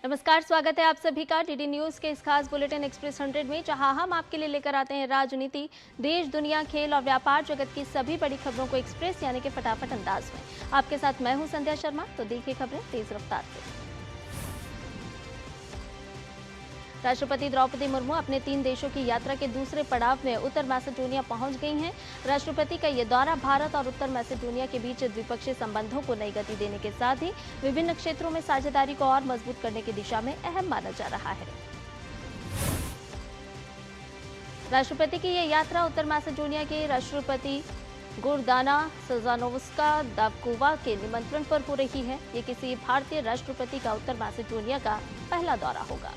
नमस्कार, स्वागत है आप सभी का डीडी न्यूज के इस खास बुलेटिन एक्सप्रेस 100 में, जहां हम आपके लिए लेकर आते हैं राजनीति, देश, दुनिया, खेल और व्यापार जगत की सभी बड़ी खबरों को एक्सप्रेस यानी कि फटाफट अंदाज में। आपके साथ मैं हूं संध्या शर्मा। तो देखिए खबरें तेज रफ्तार से। राष्ट्रपति द्रौपदी मुर्मू अपने 3 देशों की यात्रा के दूसरे पड़ाव में उत्तर मैसेडोनिया पहुंच गई हैं। राष्ट्रपति का ये दौरा भारत और उत्तर मैसेडोनिया के बीच द्विपक्षीय संबंधों को नई गति देने के साथ ही विभिन्न क्षेत्रों में साझेदारी को और मजबूत करने की दिशा में अहम माना जा रहा है। राष्ट्रपति की ये यात्रा उत्तर मैसेडोनिया के राष्ट्रपति गोर्दाना सजानोव्स्का दावकोवा के निमंत्रण पर हो रही है। ये किसी भारतीय राष्ट्रपति का उत्तर मैसेडोनिया का पहला दौरा होगा।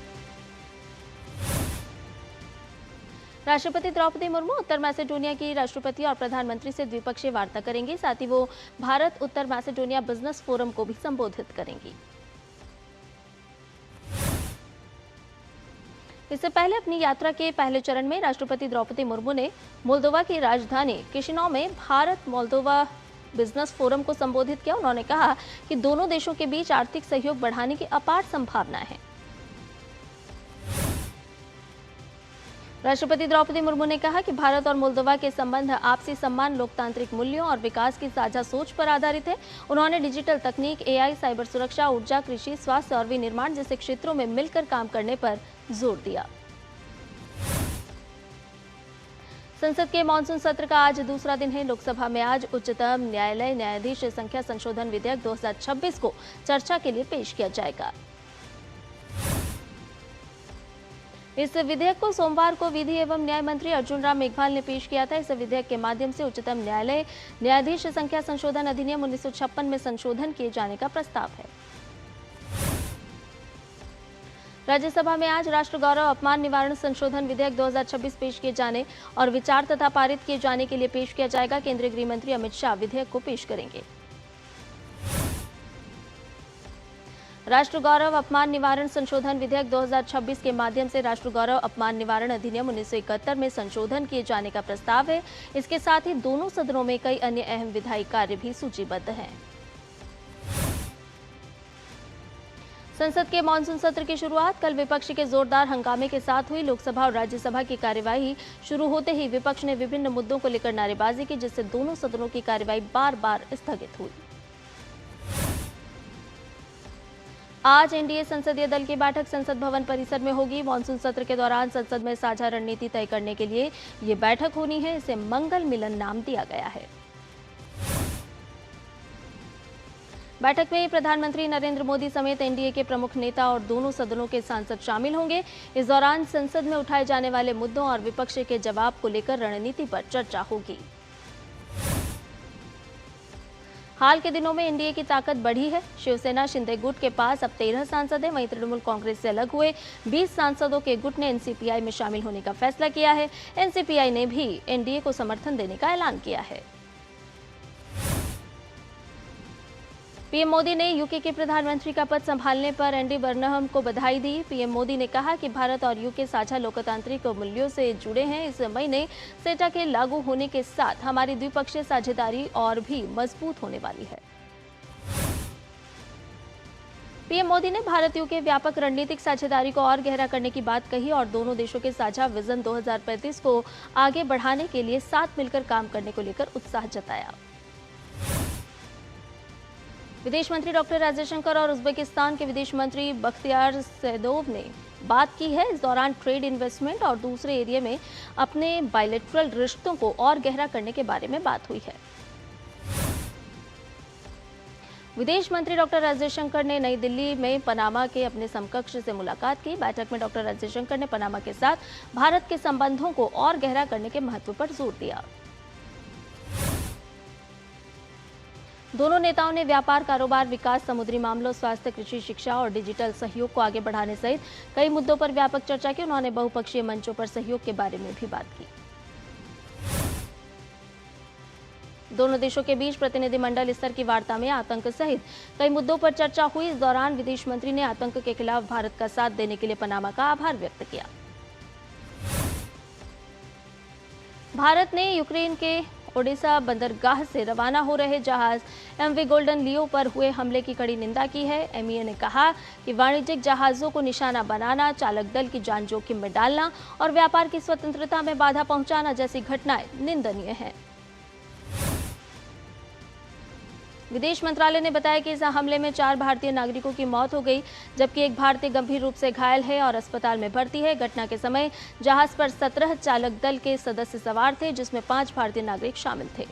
राष्ट्रपति द्रौपदी मुर्मू उत्तर मैसेडोनिया की राष्ट्रपति और प्रधानमंत्री से द्विपक्षीय वार्ता करेंगी। साथ ही वो भारत उत्तर मैसेडोनिया बिजनेस फोरम को भी संबोधित करेंगी। इससे पहले अपनी यात्रा के पहले चरण में राष्ट्रपति द्रौपदी मुर्मू ने मोल्दोवा की राजधानी किशिनौ में भारत मोल्दोवा बिजनेस फोरम को संबोधित किया। उन्होंने कहा कि दोनों देशों के बीच आर्थिक सहयोग बढ़ाने की अपार संभावनाएं हैं। राष्ट्रपति द्रौपदी मुर्मू ने कहा कि भारत और मोल्दोवा के संबंध आपसी सम्मान, लोकतांत्रिक मूल्यों और विकास की साझा सोच पर आधारित है। उन्होंने डिजिटल तकनीक, एआई, साइबर सुरक्षा, ऊर्जा, कृषि, स्वास्थ्य और विनिर्माण जैसे क्षेत्रों में मिलकर काम करने पर जोर दिया। संसद के मानसून सत्र का आज दूसरा दिन है। लोकसभा में आज उच्चतम न्यायालय न्यायाधीश संख्या संशोधन विधेयक 2026 को चर्चा के लिए पेश किया जाएगा। इस विधेयक को सोमवार को विधि एवं न्याय मंत्री अर्जुन राम मेघवाल ने पेश किया था। इस विधेयक के माध्यम से उच्चतम न्यायालय न्यायाधीश संख्या संशोधन अधिनियम 1956 में संशोधन किए जाने का प्रस्ताव है। राज्यसभा में आज राष्ट्र गौरव अपमान निवारण संशोधन विधेयक 2026 पेश किए जाने और विचार तथा पारित किए जाने के लिए पेश किया जाएगा। केंद्रीय गृह मंत्री अमित शाह विधेयक को पेश करेंगे। राष्ट्र गौरव अपमान निवारण संशोधन विधेयक 2026 के माध्यम से राष्ट्र गौरव अपमान निवारण अधिनियम 1971 में संशोधन किए जाने का प्रस्ताव है। इसके साथ ही दोनों सदनों में कई अन्य अहम विधायी कार्य भी सूचीबद्ध हैं। संसद के मानसून सत्र की शुरुआत कल विपक्ष के जोरदार हंगामे के साथ हुई। लोकसभा और राज्यसभा की कार्यवाही शुरू होते ही विपक्ष ने विभिन्न मुद्दों को लेकर नारेबाजी की, जिससे दोनों सदनों की कार्यवाही बार बार स्थगित हुई। आज एनडीए संसदीय दल की बैठक संसद भवन परिसर में होगी। मानसून सत्र के दौरान संसद में साझा रणनीति तय करने के लिए ये बैठक होनी है। इसे मंगल मिलन नाम दिया गया है। बैठक में प्रधानमंत्री नरेंद्र मोदी समेत एनडीए के प्रमुख नेता और दोनों सदनों के सांसद शामिल होंगे। इस दौरान संसद में उठाए जाने वाले मुद्दों और विपक्ष के जवाब को लेकर रणनीति पर चर्चा होगी। हाल के दिनों में एनडीए की ताकत बढ़ी है। शिवसेना शिंदे गुट के पास अब 13 सांसद हैं। वहीं तृणमूल कांग्रेस से अलग हुए 20 सांसदों के गुट ने एनसीपीआई में शामिल होने का फैसला किया है। एनसीपीआई ने भी एनडीए को समर्थन देने का ऐलान किया है। पीएम मोदी ने यूके के प्रधानमंत्री का पद संभालने पर एंडी बर्नहम को बधाई दी। पीएम मोदी ने कहा कि भारत और यूके साझा लोकतांत्रिक मूल्यों से जुड़े हैं। इस महीने सेटा के लागू होने के साथ हमारी द्विपक्षीय साझेदारी और भी मजबूत होने वाली है। पीएम मोदी ने भारत यूके व्यापक रणनीतिक साझेदारी को और गहरा करने की बात कही और दोनों देशों के साझा विजन 2035 को आगे बढ़ाने के लिए साथ मिलकर काम करने को लेकर उत्साह जताया। विदेश मंत्री डॉक्टर एस जयशंकर और उज्बेकिस्तान के विदेश मंत्री बख्तियार सैदोव ने बात की है। इस दौरान ट्रेड, इन्वेस्टमेंट और दूसरे एरिया में अपने बायलैटरल रिश्तों को और गहरा करने के बारे में बात हुई है। विदेश मंत्री डॉक्टर एस जयशंकर ने नई दिल्ली में पनामा के अपने समकक्ष से मुलाकात की। बैठक में डॉक्टर एस जयशंकर ने पनामा के साथ भारत के संबंधों को और गहरा करने के महत्व पर जोर दिया। दोनों नेताओं ने व्यापार, कारोबार, विकास, समुद्री मामलों, स्वास्थ्य, कृषि, शिक्षा और डिजिटल सहयोग को आगे बढ़ाने सहित कई मुद्दों पर व्यापक चर्चा की। उन्होंने बहुपक्षीय मंचों पर सहयोग के बारे में भी बात की। दोनों देशों के बीच प्रतिनिधिमंडल स्तर की वार्ता में आतंक सहित कई मुद्दों पर चर्चा हुई। इस दौरान विदेश मंत्री ने आतंक के खिलाफ भारत का साथ देने के लिए पनामा का आभार व्यक्त किया। भारत ने यूक्रेन के ओडिशा बंदरगाह से रवाना हो रहे जहाज MV गोल्डन लियो पर हुए हमले की कड़ी निंदा की है। MEA ने कहा कि वाणिज्यिक जहाजों को निशाना बनाना, चालक दल की जान जोखिम में डालना और व्यापार की स्वतंत्रता में बाधा पहुंचाना जैसी घटनाएं निंदनीय हैं। विदेश मंत्रालय ने बताया कि इस हमले में 4 भारतीय नागरिकों की मौत हो गई, जबकि एक भारतीय गंभीर रूप से घायल है और अस्पताल में भर्ती है। घटना के समय जहाज पर 17 चालक दल के सदस्य सवार थे, जिसमें 5 भारतीय नागरिक शामिल थे।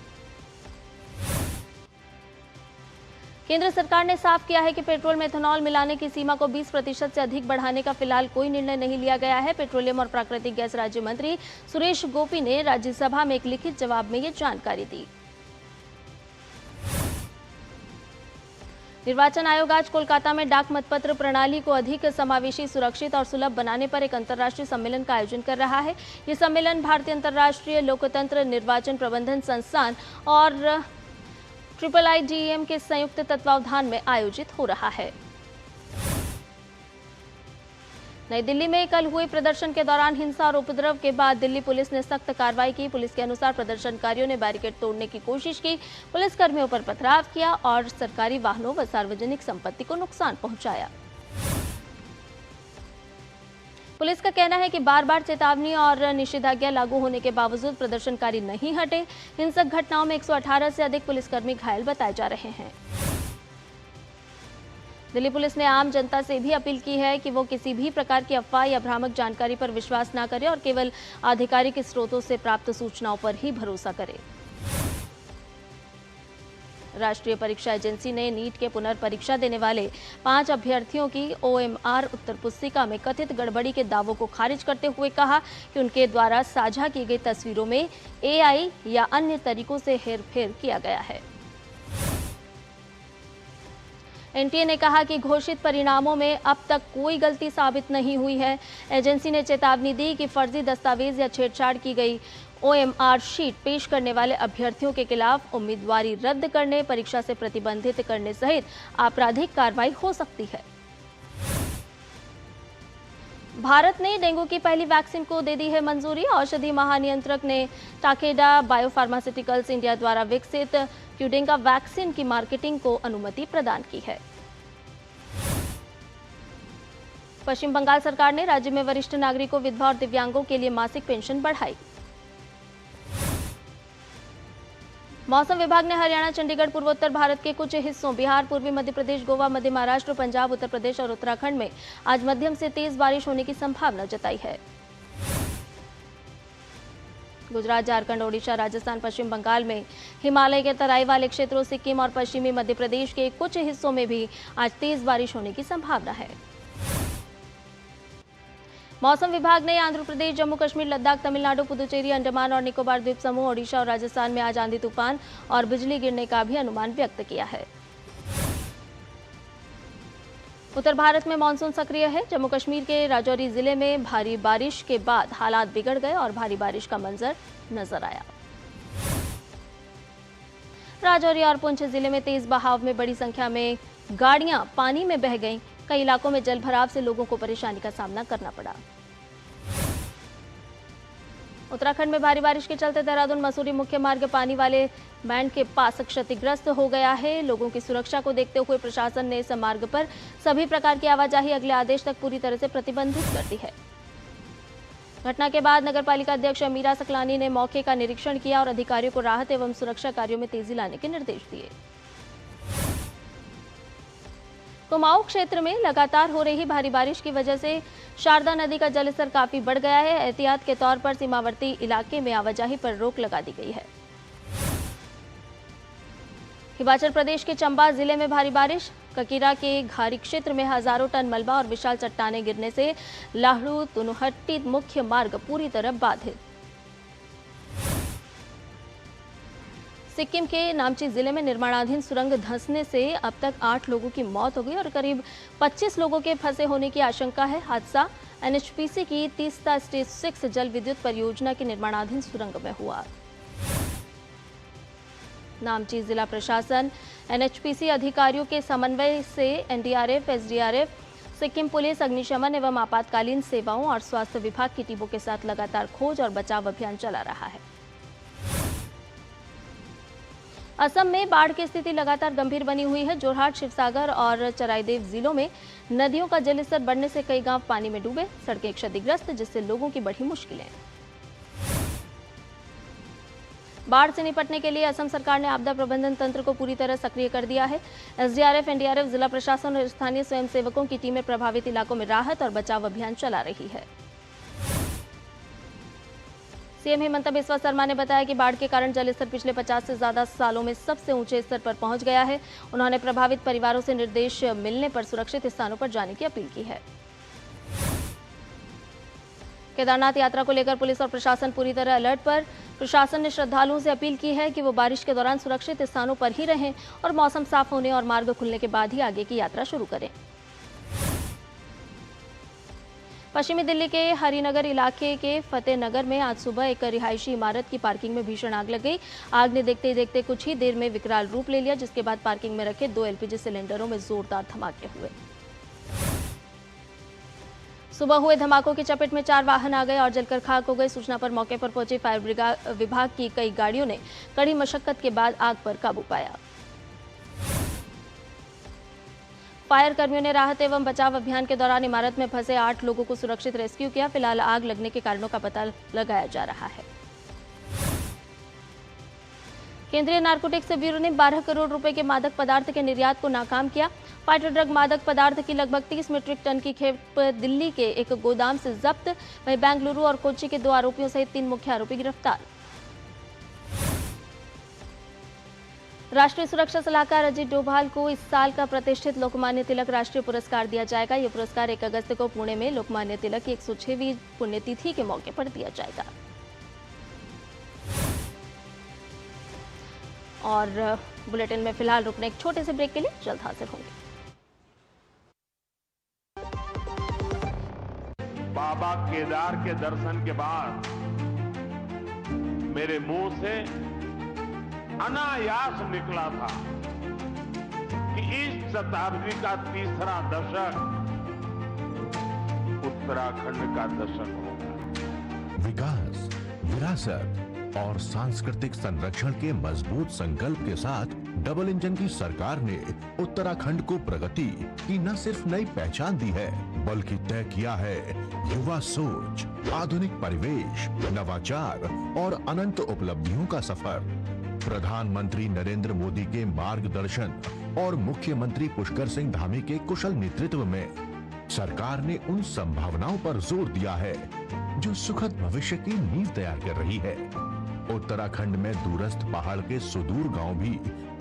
केंद्र सरकार ने साफ किया है कि पेट्रोल में इथेनॉल मिलाने की सीमा को 20% से अधिक बढ़ाने का फिलहाल कोई निर्णय नहीं लिया गया है। पेट्रोलियम और प्राकृतिक गैस राज्य मंत्री सुरेश गोपी ने राज्यसभा में एक लिखित जवाब में ये जानकारी दी। निर्वाचन आयोग आज कोलकाता में डाक मतपत्र प्रणाली को अधिक समावेशी, सुरक्षित और सुलभ बनाने पर एक अंतर्राष्ट्रीय सम्मेलन का आयोजन कर रहा है। ये सम्मेलन भारतीय अंतर्राष्ट्रीय लोकतंत्र निर्वाचन प्रबंधन संस्थान और IIIDEM के संयुक्त तत्वावधान में आयोजित हो रहा है। नई दिल्ली में कल हुए प्रदर्शन के दौरान हिंसा और उपद्रव के बाद दिल्ली पुलिस ने सख्त कार्रवाई की। पुलिस के अनुसार प्रदर्शनकारियों ने बैरिकेड तोड़ने की कोशिश की, पुलिसकर्मियों पर पथराव किया और सरकारी वाहनों व सार्वजनिक संपत्ति को नुकसान पहुंचाया। पुलिस का कहना है कि बार-बार चेतावनी और निषेधाज्ञा लागू होने के बावजूद प्रदर्शनकारी नहीं हटे। हिंसक घटनाओं में 118 से अधिक पुलिसकर्मी घायल बताए जा रहे हैं। दिल्ली पुलिस ने आम जनता से भी अपील की है कि वो किसी भी प्रकार की अफवाह या भ्रामक जानकारी पर विश्वास न करें और केवल आधिकारिक स्रोतों से प्राप्त सूचनाओं पर ही भरोसा करें। राष्ट्रीय परीक्षा एजेंसी ने नीट के पुनर्परीक्षा देने वाले 5 अभ्यर्थियों की OMR उत्तर पुस्तिका में कथित गड़बड़ी के दावों को खारिज करते हुए कहा कि उनके द्वारा साझा की गई तस्वीरों में AI या अन्य तरीकों से हेरफेर किया गया है। NTA ने कहा कि घोषित परिणामों में अब तक कोई गलती साबित नहीं हुई है। एजेंसी ने चेतावनी दी कि फर्जी दस्तावेज या छेड़छाड़ की गई OMR शीट पेश करने वाले अभ्यर्थियों के खिलाफ उम्मीदवारी रद्द करने, परीक्षा से प्रतिबंधित करने सहित आपराधिक कार्रवाई हो सकती है। भारत ने डेंगू की पहली वैक्सीन को दे दी है मंजूरी। औषधि महानियंत्रक ने टाकेडा बायोफार्मास्यूटिकल्स इंडिया द्वारा विकसित क्यूडेंगा वैक्सीन की मार्केटिंग को अनुमति प्रदान की है। पश्चिम बंगाल सरकार ने राज्य में वरिष्ठ नागरिकों, विधवा और दिव्यांगों के लिए मासिक पेंशन बढ़ाई। मौसम विभाग ने हरियाणा, चंडीगढ़, पूर्वोत्तर भारत के कुछ हिस्सों, बिहार, पूर्वी मध्य प्रदेश, गोवा, मध्य महाराष्ट्र, पंजाब, उत्तर प्रदेश और उत्तराखंड में आज मध्यम से तेज बारिश होने की संभावना जताई है। गुजरात, झारखंड, ओडिशा, राजस्थान, पश्चिम बंगाल में हिमालय के तराई वाले क्षेत्रों, सिक्किम और पश्चिमी मध्य प्रदेश के कुछ हिस्सों में भी आज तेज बारिश होने की संभावना है। मौसम विभाग ने आंध्र प्रदेश, जम्मू कश्मीर, लद्दाख, तमिलनाडु, पुदुचेरी, अंडमान और निकोबार द्वीप समूह, ओडिशा और राजस्थान में आज आंधी तूफान और बिजली गिरने का भी अनुमान व्यक्त किया है। उत्तर भारत में मानसून सक्रिय है। जम्मू कश्मीर के राजौरी जिले में भारी बारिश के बाद हालात बिगड़ गए और भारी बारिश का मंजर नजर आया। राजौरी और पुंछ जिले में तेज बहाव में बड़ी संख्या में गाड़ियां पानी में बह गईं। कई इलाकों में जलभराव से लोगों को परेशानी का सामना करना पड़ा। उत्तराखंड में भारी बारिश के चलते देहरादून मसूरी मुख्य मार्ग पानी वाले बैंड के पास क्षतिग्रस्त हो गया है। लोगों की सुरक्षा को देखते हुए प्रशासन ने इस मार्ग पर सभी प्रकार की आवाजाही अगले आदेश तक पूरी तरह से प्रतिबंधित कर दी है। घटना के बाद नगरपालिका अध्यक्ष मीरा सकलानी ने मौके का निरीक्षण किया और अधिकारियों को राहत एवं सुरक्षा कार्यों में तेजी लाने के निर्देश दिए। कुमाऊं क्षेत्र में लगातार हो रही भारी बारिश की वजह से शारदा नदी का जलस्तर काफी बढ़ गया है। एहतियात के तौर पर सीमावर्ती इलाके में आवाजाही पर रोक लगा दी गई है। हिमाचल प्रदेश के चंबा जिले में भारी बारिश, ककीरा के घारी क्षेत्र में हजारों टन मलबा और विशाल चट्टानें गिरने से लाहड़ू तुनुहट्टी मुख्य मार्ग पूरी तरह बाधित। सिक्किम के नामची जिले में निर्माणाधीन सुरंग धंसने से अब तक 8 लोगों की मौत हो गई और करीब 25 लोगों के फंसे होने की आशंका है। हादसा NHPC की तीस्ता स्टेज 6 जल विद्युत परियोजना की निर्माणाधीन सुरंग में हुआ। नामची जिला प्रशासन NHPC अधिकारियों के समन्वय से NDRF, SDRF, सिक्किम पुलिस, अग्निशमन एवं आपातकालीन सेवाओं और स्वास्थ्य विभाग की टीमों के साथ लगातार खोज और बचाव अभियान चला रहा है। असम में बाढ़ की स्थिति लगातार गंभीर बनी हुई है। जोरहाट, शिवसागर और चराईदेव जिलों में नदियों का जलस्तर बढ़ने से कई गांव पानी में डूबे, सड़कें क्षतिग्रस्त, जिससे लोगों की बढ़ी मुश्किलें। बाढ़ से निपटने के लिए असम सरकार ने आपदा प्रबंधन तंत्र को पूरी तरह सक्रिय कर दिया है। एसडीआरएफ, एनडीआरएफ, जिला प्रशासन और स्थानीय स्वयंसेवकों की टीमें प्रभावित इलाकों में राहत और बचाव अभियान चला रही है। सीएम हेमंत बिस्वा शर्मा ने बताया कि बाढ़ के कारण जलस्तर पिछले 50 से ज्यादा सालों में सबसे ऊंचे स्तर पर पहुंच गया है। उन्होंने प्रभावित परिवारों से निर्देश मिलने पर सुरक्षित स्थानों पर जाने की अपील की है। केदारनाथ यात्रा को लेकर पुलिस और प्रशासन पूरी तरह अलर्ट पर। प्रशासन ने श्रद्धालुओं से अपील की है कि वो बारिश के दौरान सुरक्षित स्थानों पर ही रहें और मौसम साफ होने और मार्ग खुलने के बाद ही आगे की यात्रा शुरू करें। पश्चिमी दिल्ली के हरिनगर इलाके के फतेहनगर में आज सुबह एक रिहायशी इमारत की पार्किंग में भीषण आग लग गई। आग ने देखते ही देखते कुछ ही देर में विकराल रूप ले लिया, जिसके बाद पार्किंग में रखे 2 एलपीजी सिलेंडरों में जोरदार धमाके हुए। सुबह हुए धमाकों की चपेट में 4 वाहन आ गए और जलकर खाक हो गए। सूचना पर मौके पर पहुंची फायर विभाग की कई गाड़ियों ने कड़ी मशक्कत के बाद आग पर काबू पाया। फायर कर्मियों ने राहत एवं बचाव अभियान के दौरान इमारत में फंसे 8 लोगों को सुरक्षित रेस्क्यू किया। फिलहाल आग लगने के कारणों का पता लगाया जा रहा है। केंद्रीय नारकोटिक्स ब्यूरो ने 12 करोड़ रुपए के मादक पदार्थ के निर्यात को नाकाम किया। फाइटर ड्रग मादक पदार्थ की लगभग 30 मीट्रिक टन की खेप दिल्ली के एक गोदाम से जब्त। वहीं बेंगलुरु और कोच्चि के 2 आरोपियों सहित 3 मुख्य आरोपी गिरफ्तार। राष्ट्रीय सुरक्षा सलाहकार अजीत डोभाल को इस साल का प्रतिष्ठित लोकमान्य तिलक राष्ट्रीय पुरस्कार दिया जाएगा। यह पुरस्कार 1 अगस्त को पुणे में लोकमान्य तिलक की 106वीं पुण्यतिथि के मौके पर दिया जाएगा। और बुलेटिन में फिलहाल रुकने एक छोटे से ब्रेक के लिए जल्द हाजिर होंगे। बाबा केदार के दर्शन के बाद मेरे मुंह से अनायास निकला था कि इस शताब्दी का तीसरा दशक उत्तराखंड का दशक होगा। विकास, विरासत और सांस्कृतिक संरक्षण के मजबूत संकल्प के साथ डबल इंजन की सरकार ने उत्तराखंड को प्रगति की न सिर्फ नई पहचान दी है, बल्कि तय किया है युवा सोच, आधुनिक परिवेश, नवाचार और अनंत उपलब्धियों का सफर। प्रधानमंत्री नरेंद्र मोदी के मार्गदर्शन और मुख्यमंत्री पुष्कर सिंह धामी के कुशल नेतृत्व में सरकार ने उन संभावनाओं पर जोर दिया है जो सुखद भविष्य की नींव तैयार कर रही है। उत्तराखंड में दूरस्थ पहाड़ के सुदूर गांव भी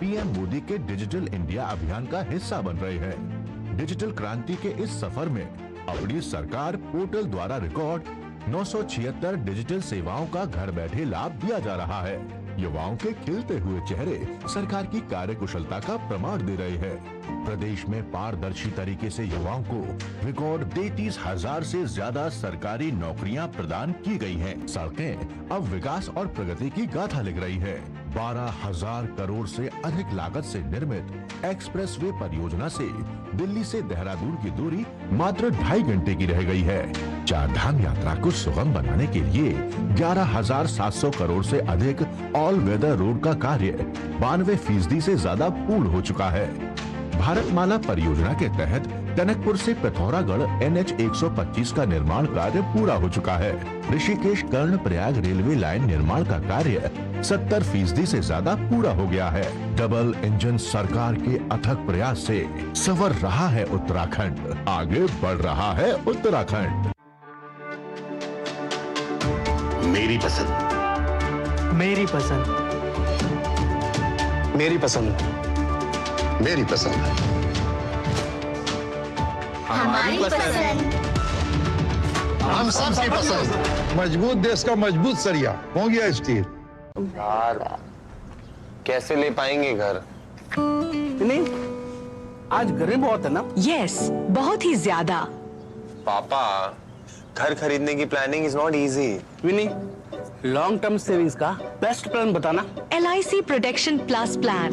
पीएम मोदी के डिजिटल इंडिया अभियान का हिस्सा बन रहे हैं। डिजिटल क्रांति के इस सफर में अपनी सरकार पोर्टल द्वारा रिकॉर्ड 976 डिजिटल सेवाओं का घर बैठे लाभ दिया जा रहा है। युवाओं के खिलते हुए चेहरे सरकार की कार्यकुशलता का प्रमाण दे रहे हैं। प्रदेश में पारदर्शी तरीके से युवाओं को रिकॉर्ड 33,000 से ज्यादा सरकारी नौकरियां प्रदान की गई हैं। सड़कें अब विकास और प्रगति की गाथा लिख रही है। 12,000 करोड़ से अधिक लागत से निर्मित एक्सप्रेसवे परियोजना से दिल्ली से देहरादून की दूरी मात्र 2.5 घंटे की रह गई है। 4 धाम यात्रा को सुगम बनाने के लिए 11,700 करोड़ से अधिक ऑल वेदर रोड का कार्य 92% से ज्यादा पूर्ण हो चुका है। भारतमाला परियोजना के तहत टनकपुर से पिथौरागढ़ NH 125 का निर्माण कार्य पूरा हो चुका है। ऋषिकेश कर्णप्रयाग रेलवे लाइन निर्माण का कार्य 70% से ज्यादा पूरा हो गया है। डबल इंजन सरकार के अथक प्रयास से संवर रहा है उत्तराखंड, आगे बढ़ रहा है उत्तराखंड। मेरी पसंद, मेरी पसंद, मेरी पसंद, मेरी पसंद, हमारी पसंद, हम सबकी पसंद। मजबूत देश का मजबूत सरिया हो गया स्टील। यार कैसे ले पाएंगे घर? नहीं आज गर्मी बहुत है ना। यस, बहुत ही ज्यादा। पापा घर खरीदने की प्लानिंग इज नॉट इजी। विनी लॉन्ग टर्म सेविंग्स का बेस्ट प्लान बताना। LIC protection plus plan.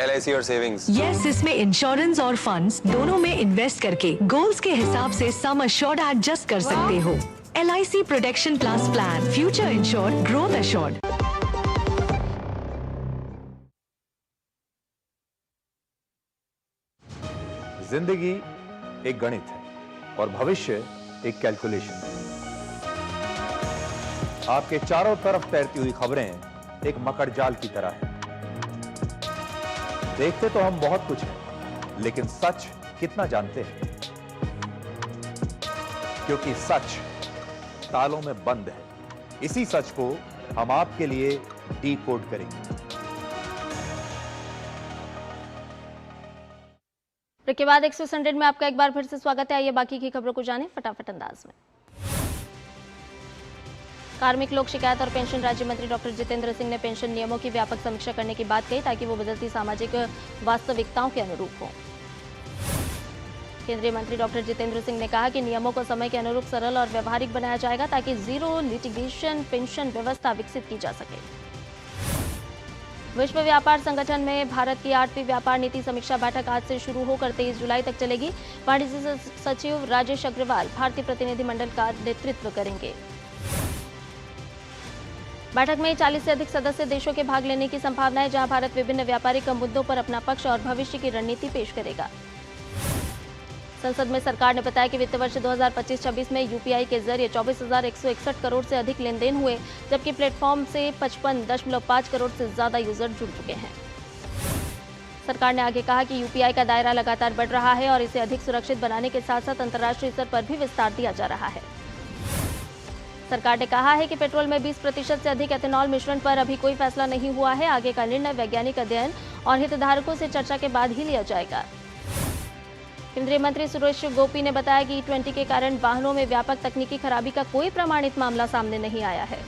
LIC और सेविंग्स। यस, इसमें इंश्योरेंस और फंड्स दोनों में इन्वेस्ट करके गोल्स के हिसाब से सम अश्योर्ड एडजस्ट कर सकते हो। LIC protection plus plan, future insured, growth assured. जिंदगी एक गणित है और भविष्य एक कैलकुलेशन है। आपके चारों तरफ तैरती हुई खबरें एक मकड़जाल की तरह है। देखते तो हम बहुत कुछ हैं, लेकिन सच कितना जानते हैं? क्योंकि सच तालों में बंद है। इसी सच को हम आपके लिए डीकोड करेंगे। ब्रेक के बाद एक्सप्रेस 100 में आपका एक बार फिर से स्वागत है। आइए बाकी की खबरों को जानें फटाफट अंदाज में। कार्मिक लोक शिकायत और पेंशन राज्य मंत्री डॉक्टर जितेंद्र सिंह ने पेंशन नियमों की व्यापक समीक्षा करने की बात कही ताकि वो बदलती सामाजिक वास्तविकताओं के अनुरूप हो। केंद्रीय मंत्री डॉक्टर जितेंद्र सिंह ने कहा कि नियमों को समय के अनुरूप सरल और व्यवहारिक बनाया जाएगा ताकि जीरो लिटिगेशन पेंशन व्यवस्था विकसित की जा सके। विश्व व्यापार संगठन में भारत की 8वीं व्यापार नीति समीक्षा बैठक आज से शुरू होकर 23 जुलाई तक चलेगी। वाणिज्य सचिव राजेश अग्रवाल भारतीय प्रतिनिधिमंडल का नेतृत्व करेंगे। बैठक में 40 से अधिक सदस्य देशों के भाग लेने की संभावना है, जहां भारत विभिन्न व्यापारिक मुद्दों पर अपना पक्ष और भविष्य की रणनीति पेश करेगा। संसद में सरकार ने बताया कि वित्त वर्ष 2025-26 में यूपीआई के जरिए 24,161 करोड़ से अधिक लेन देन हुए, जबकि प्लेटफॉर्म से 55.5 करोड़ से ज्यादा यूजर जुड़ चुके हैं। सरकार ने आगे कहा कि यूपीआई का दायरा लगातार बढ़ रहा है और इसे अधिक सुरक्षित बनाने के साथ साथ अंतर्राष्ट्रीय स्तर पर भी विस्तार दिया जा रहा है। सरकार ने कहा है कि पेट्रोल में 20% से अधिक एथेनॉल मिश्रण पर अभी कोई फैसला नहीं हुआ है। आगे का निर्णय वैज्ञानिक अध्ययन और हितधारकों से चर्चा के बाद ही लिया जाएगा। केंद्रीय मंत्री सुरेश गोपी ने बताया कि E20 के कारण वाहनों में व्यापक तकनीकी खराबी का कोई प्रमाणित मामला सामने नहीं आया है।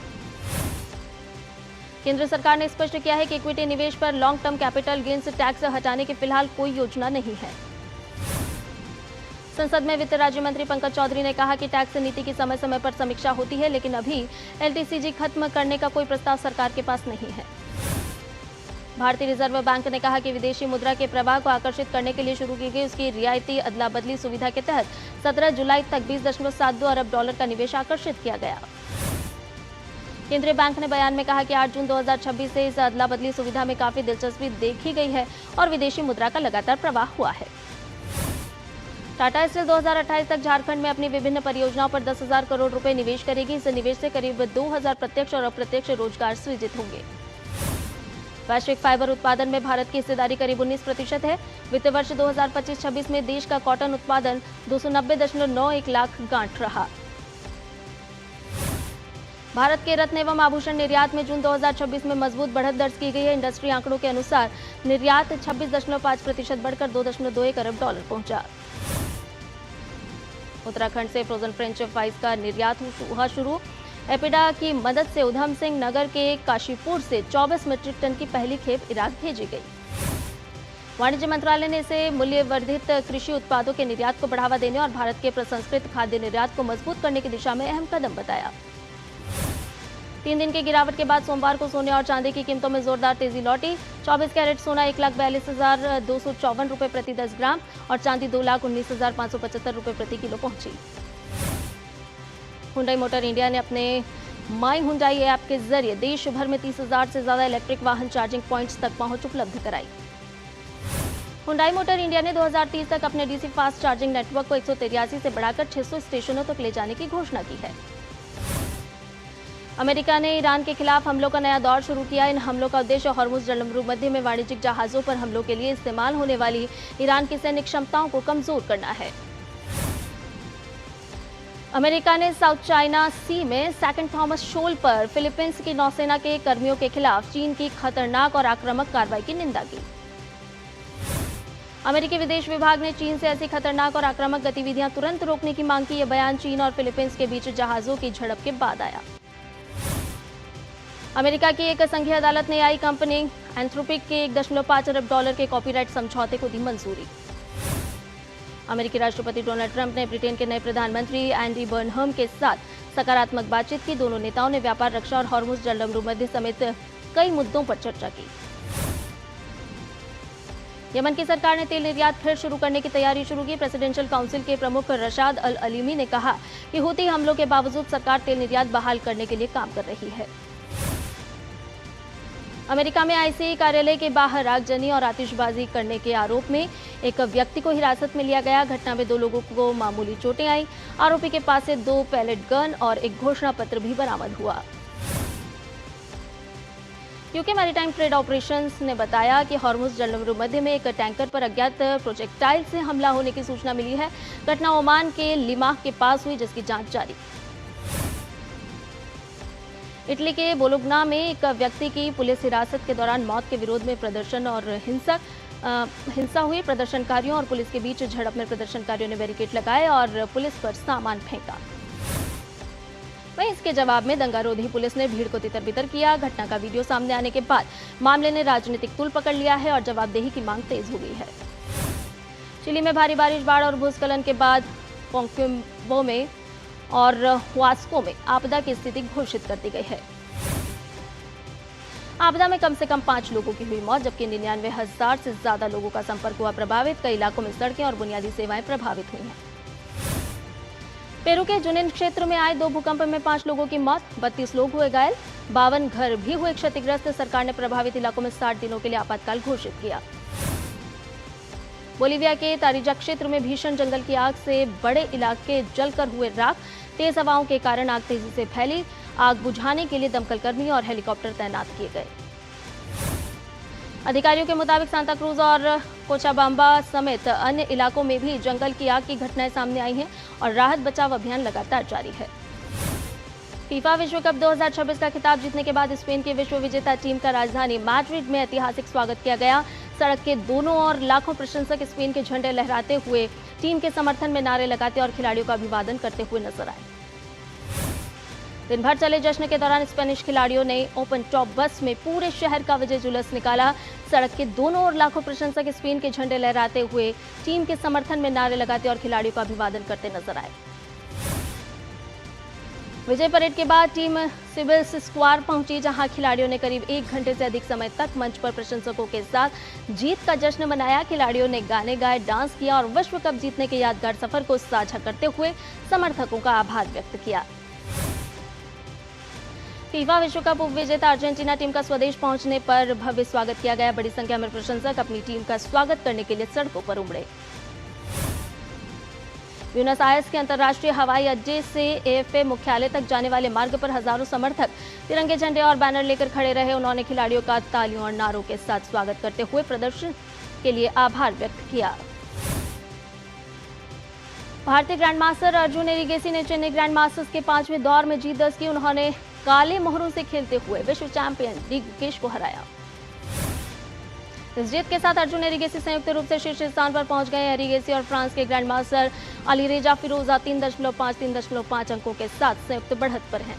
केंद्र सरकार ने स्पष्ट किया है कि इक्विटी निवेश पर long term capital gains tax हटाने की फिलहाल कोई योजना नहीं है। संसद में वित्त राज्य मंत्री पंकज चौधरी ने कहा कि टैक्स नीति की समय समय पर समीक्षा होती है, लेकिन अभी LTCG खत्म करने का कोई प्रस्ताव सरकार के पास नहीं है। भारतीय रिजर्व बैंक ने कहा कि विदेशी मुद्रा के प्रवाह को आकर्षित करने के लिए शुरू की गई उसकी रियायती अदला बदली सुविधा के तहत 17 जुलाई तक $20.72 अरब का निवेश आकर्षित किया गया। केंद्रीय बैंक ने बयान में कहा कि 8 जून 2026 से इस अदला बदली सुविधा में काफी दिलचस्पी देखी गई है और विदेशी मुद्रा का लगातार प्रवाह हुआ है। टाटा स्टील 2028 तक झारखंड में अपनी विभिन्न परियोजनाओं पर 10,000 करोड़ रुपए निवेश करेगी। इस निवेश से करीब 2,000 प्रत्यक्ष और अप्रत्यक्ष रोजगार सृजित होंगे। वैश्विक फाइबर उत्पादन में भारत की हिस्सेदारी करीब 19% है। वित्त वर्ष 2025-26 में देश का कॉटन उत्पादन 290.91 लाख गांठ रहा। भारत के रत्न एवं आभूषण निर्यात में जून 2026 में मजबूत बढ़त दर्ज की गई है। इंडस्ट्री आंकड़ों के अनुसार निर्यात 26.5% बढ़कर $2.21 अरब पहुंचा। उत्तराखंड से फ्रोजन फ्रेंच फ्राइज का निर्यात हुआ शुरू। एपिडा की मदद से उधम सिंह नगर के काशीपुर से 24 मीट्रिक टन की पहली खेप इराक भेजी गई। वाणिज्य मंत्रालय ने इसे मूल्यवर्धित कृषि उत्पादों के निर्यात को बढ़ावा देने और भारत के प्रसंस्कृत खाद्य निर्यात को मजबूत करने की दिशा में अहम कदम बताया। 3 दिन की गिरावट के बाद सोमवार को सोने और चांदी की कीमतों में जोरदार तेजी लौटी। 24 कैरेट सोना 1,42,254 रुपए प्रति 10 ग्राम और चांदी 2,19,575 रुपए प्रति किलो पहुंची। हुंडई मोटर इंडिया ने अपने माई हुंडई ऐप के जरिए देश भर में 30,000 से ज्यादा इलेक्ट्रिक वाहन चार्जिंग पॉइंट्स तक पहुंच उपलब्ध कराई। हुंडई मोटर इंडिया ने 2030 तक अपने डीसी फास्ट चार्जिंग नेटवर्क को 183 से बढ़ाकर 600 स्टेशनों तक ले जाने की घोषणा की है। अमेरिका ने ईरान के खिलाफ हमलों का नया दौर शुरू किया। इन हमलों का उद्देश्य हॉर्मुज जलमरूमध्य में वाणिज्यिक जहाजों पर हमलों के लिए इस्तेमाल होने वाली ईरान की सैन्य क्षमताओं को कमजोर करना है। अमेरिका ने साउथ चाइना सी में सेकेंड थॉमस शोल पर फिलीपींस की नौसेना के कर्मियों के खिलाफ चीन की खतरनाक और आक्रामक कार्रवाई की निंदा की। अमेरिकी विदेश विभाग ने चीन से ऐसी खतरनाक और आक्रामक गतिविधियां तुरंत रोकने की मांग की। यह बयान चीन और फिलीपींस के बीच जहाजों की झड़प के बाद आया। अमेरिका की एक संघीय अदालत ने AI कंपनी एंथ्रोपिक के $1.5 अरब के कॉपीराइट समझौते को दी मंजूरी। अमेरिकी राष्ट्रपति डोनाल्ड ट्रंप ने ब्रिटेन के नए प्रधानमंत्री एंडी बर्नहम के साथ सकारात्मक बातचीत की। दोनों नेताओं ने व्यापार, रक्षा और हॉर्मुज जलमरूमध्य समेत कई मुद्दों पर चर्चा की। यमन की सरकार ने तेल निर्यात फिर शुरू करने की तैयारी शुरू की। प्रेसिडेंशियल काउंसिल के प्रमुख रशाद अल अलीमी ने कहा कि हूती हमलों के बावजूद सरकार तेल निर्यात बहाल करने के लिए काम कर रही है। अमेरिका में आईसीआई कार्यालय के बाहर आगजनी और आतिशबाजी करने के आरोप में एक व्यक्ति को हिरासत में लिया गया। घटना में 2 लोगों को मामूली चोटें आई। आरोपी के पास से 2 पैलेट गन और एक घोषणा पत्र भी बरामद हुआ। यूके मैरीटाइम ट्रेड ऑपरेशंस ने बताया कि हॉर्मुज जलसमुद्र मध्य में एक टैंकर पर अज्ञात प्रोजेक्टाइल से हमला होने की सूचना मिली है। घटना ओमान के लिमाह के पास हुई, जिसकी जांच जारी। इटली के बोलोग्ना में एक व्यक्ति की पुलिस हिरासत के दौरान मौत के विरोध में प्रदर्शन और हिंसा हुई। प्रदर्शनकारियों और पुलिस के बीच झड़प में प्रदर्शनकारियों ने बैरिकेड लगाए और पुलिस पर सामान फेंका। वहीं इसके जवाब में दंगारोधी पुलिस ने भीड़ को तितर-बितर किया। घटना का वीडियो सामने आने के बाद मामले ने राजनीतिक तूल पकड़ लिया है और जवाबदेही की मांग तेज हो गई है। चिली में भारी बारिश, बाढ़ और भूस्खलन के बाद कोक्विम्बो में और हुआस्को में आपदा की स्थिति घोषित कर दी गई है। आपदा में कम से कम 5 लोगों की हुई मौत, जबकि 99,000 से ज्यादा लोगों का संपर्क हुआ प्रभावित। कई इलाकों में सड़कें और बुनियादी सेवाएं प्रभावित हुई हैं। पेरू के जुनिन क्षेत्र में आए 2 भूकंप में 5 लोगों की मौत, 32 लोग हुए घायल। 52 घर भी हुए क्षतिग्रस्त। सरकार ने प्रभावित इलाकों में 60 दिनों के लिए आपातकाल घोषित किया। बोलीविया के तारिजा क्षेत्र में भीषण जंगल की आग से बड़े इलाके जलकर हुए राख। तेज हवाओं के कारण आग तेजी से फैली। आग बुझाने के लिए दमकल कर्मी और हेलीकॉप्टर तैनात किए गए। अधिकारियों के मुताबिक सांता क्रूज और कोचाबाम्बा समेत अन्य इलाकों में भी जंगल की आग की घटनाएं सामने आई हैं और राहत बचाव अभियान लगातार जारी है। फीफा विश्व कप 2026 का खिताब जीतने के बाद स्पेन की विश्व विजेता टीम का राजधानी मैड्रिड में ऐतिहासिक स्वागत किया गया। सड़क के दोनों ओर लाखों प्रशंसक स्पेन के झंडे लहराते हुए टीम के समर्थन में नारे लगाते और खिलाड़ियों का अभिवादन करते हुए नजर आए। दिन भर चले जश्न के दौरान स्पेनिश खिलाड़ियों ने ओपन टॉप बस में पूरे शहर का विजय जुलूस निकाला। सड़क के दोनों ओर लाखों प्रशंसक स्पेन के झंडे लहराते हुए टीम के समर्थन में नारे लगाते और खिलाड़ियों का अभिवादन करते नजर आए। विजय परेड के बाद टीम सिबिल्स स्क्वायर पहुंची, जहां खिलाड़ियों ने करीब 1 घंटे से अधिक समय तक मंच पर प्रशंसकों के साथ जीत का जश्न मनाया। खिलाड़ियों ने गाने गाए, डांस किया और विश्व कप जीतने के यादगार सफर को साझा करते हुए समर्थकों का आभार व्यक्त किया। फीफा विश्व कप उपविजेता अर्जेंटीना टीम का स्वदेश पहुंचने पर भव्य स्वागत किया गया। बड़ी संख्या में प्रशंसक अपनी टीम का स्वागत करने के लिए सड़कों पर उमड़े। ब्यूनस आयर्स के अंतर्राष्ट्रीय हवाई अड्डे से एएफए मुख्यालय तक जाने वाले मार्ग पर हजारों समर्थक तिरंगे झंडे और बैनर लेकर खड़े रहे। उन्होंने खिलाड़ियों का तालियों और नारों के साथ स्वागत करते हुए प्रदर्शन के लिए आभार व्यक्त किया। भारतीय ग्रैंडमास्टर अर्जुन एरिगेसी ने चेन्नई ग्रैंड मास्टर्स के 5वें दौर में जीत दर्ज की। उन्होंने काले मोहरों से खेलते हुए विश्व चैंपियन डी गुकेश को हराया। इस जीत के साथ अर्जुन एरिगेसी संयुक्त रूप से शीर्ष स्थान पर पहुंच गए। एरिगेसी और फ्रांस के ग्रैंड मास्टर अलीरेजा फिरोजा 3.5 अंकों के साथ संयुक्त बढ़त पर हैं।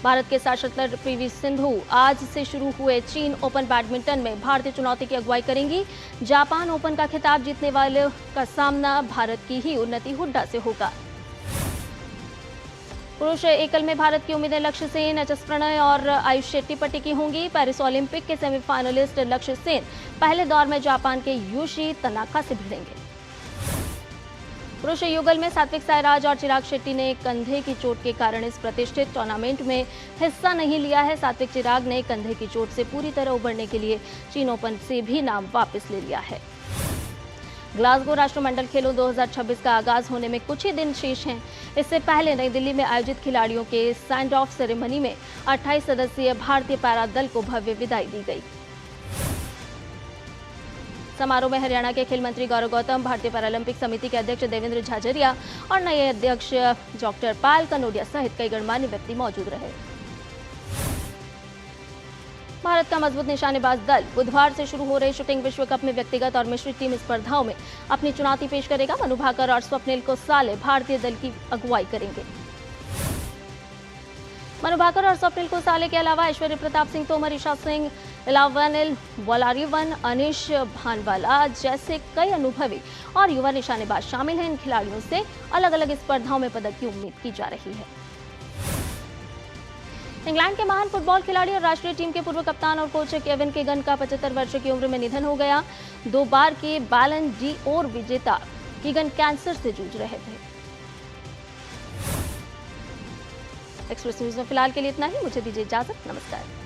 भारत के साथ शटलर पीवी सिंधु आज से शुरू हुए चीन ओपन बैडमिंटन में भारतीय चुनौती की अगुवाई करेंगी। जापान ओपन का खिताब जीतने वाले का सामना भारत की ही उन्नति हुड्डा से होगा। पुरुष एकल में भारत की उम्मीदें लक्ष्य सेन, एचएस प्रणय और आयुष शेट्टी पर टिकी होंगी। पेरिस ओलंपिक के सेमीफाइनलिस्ट लक्ष्य सेन पहले दौर में जापान के यूशी तनाका से भिड़ेंगे। पुरुष युगल में सात्विक साईराज और चिराग शेट्टी ने कंधे की चोट के कारण इस प्रतिष्ठित टूर्नामेंट में हिस्सा नहीं लिया है। सात्विक चिराग ने कंधे की चोट से पूरी तरह उबरने के लिए चीन ओपन से भी नाम वापस ले लिया है। ग्लासगो राष्ट्रमंडल खेलों 2026 का आगाज होने में कुछ ही दिन शेष हैं। इससे पहले नई दिल्ली में आयोजित खिलाड़ियों के सैंड ऑफ सेरेमनी में 28 सदस्यीय भारतीय पैरा दल को भव्य विदाई दी गई। समारोह में हरियाणा के खेल मंत्री गौरव गौतम, भारतीय पैरालंपिक समिति के अध्यक्ष देवेंद्र झाझरिया और नए अध्यक्ष डॉक्टर पायल कनोडिया सहित कई गणमान्य व्यक्ति मौजूद रहे। भारत का मजबूत निशानेबाज दल बुधवार से शुरू हो रहे शूटिंग विश्व कप में व्यक्तिगत और मिश्रित टीम स्पर्धाओं में अपनी चुनौती पेश करेगा। मनु भाकर और स्वप्निल कोसाले भारतीय दल की अगुवाई करेंगे। मनु भाकर और स्वप्निल कोसाले के अलावा ऐश्वर्य प्रताप सिंह तोमर, ईशा सिंह, इलावनिल वलारिवन, अनिश भानवाला जैसे कई अनुभवी और युवा निशानेबाज शामिल हैं। इन खिलाड़ियों से अलग अलग स्पर्धाओं में पदक की उम्मीद की जा रही है। इंग्लैंड के महान फुटबॉल खिलाड़ी और राष्ट्रीय टीम के पूर्व कप्तान और कोच केविन केगन का 75 वर्ष की उम्र में निधन हो गया। 2 बार के बैलन डी'ओर विजेता केगन कैंसर से जूझ रहे थे। एक्सप्रेस न्यूज में फिलहाल के लिए इतना ही। मुझे दीजिए इजाजत। नमस्कार।